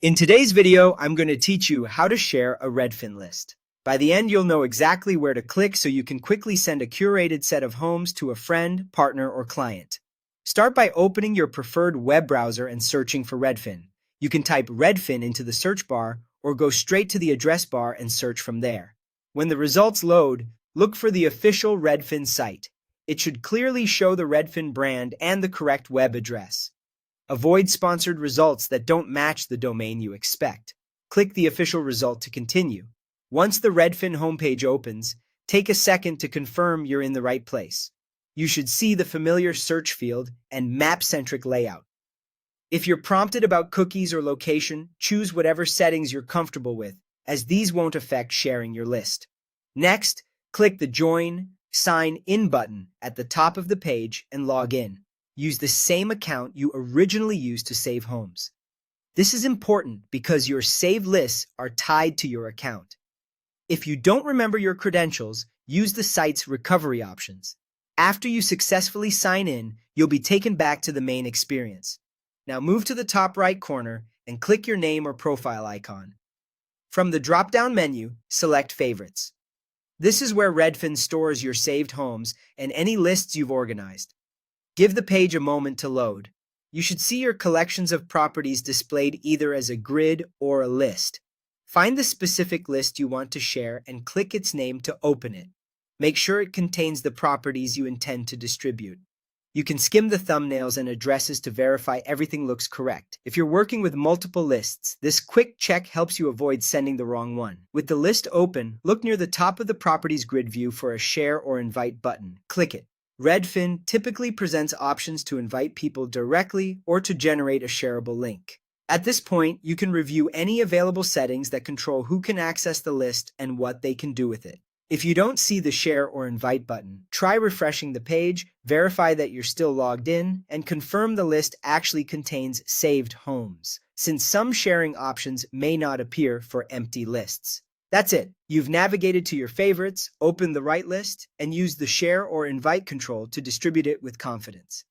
In today's video, I'm going to teach you how to share a Redfin list. By the end, you'll know exactly where to click so you can quickly send a curated set of homes to a friend, partner, or client. Start by opening your preferred web browser and searching for Redfin. You can type Redfin into the search bar or go straight to the address bar and search from there. When the results load, look for the official Redfin site. It should clearly show the Redfin brand and the correct web address. Avoid sponsored results that don't match the domain you expect. Click the official result to continue. Once the Redfin homepage opens, take a second to confirm you're in the right place. You should see the familiar search field and map-centric layout. If you're prompted about cookies or location, choose whatever settings you're comfortable with, as these won't affect sharing your list. Next, click the Join, Sign In button at the top of the page and log in. Use the same account you originally used to save homes. This is important because your saved lists are tied to your account. If you don't remember your credentials, use the site's recovery options. After you successfully sign in, you'll be taken back to the main experience. Now move to the top right corner and click your name or profile icon. From the drop-down menu, select Favorites. This is where Redfin stores your saved homes and any lists you've organized. Give the page a moment to load. You should see your collections of properties displayed either as a grid or a list. Find the specific list you want to share and click its name to open it. Make sure it contains the properties you intend to distribute. You can skim the thumbnails and addresses to verify everything looks correct. If you're working with multiple lists, this quick check helps you avoid sending the wrong one. With the list open, look near the top of the properties grid view for a Share or Invite button. Click it. Redfin typically presents options to invite people directly or to generate a shareable link. At this point, you can review any available settings that control who can access the list and what they can do with it. If you don't see the Share or Invite button, try refreshing the page, verify that you're still logged in, and confirm the list actually contains saved homes, since some sharing options may not appear for empty lists. That's it. You've navigated to your favorites, opened the right list, and used the Share or Invite control to distribute it with confidence.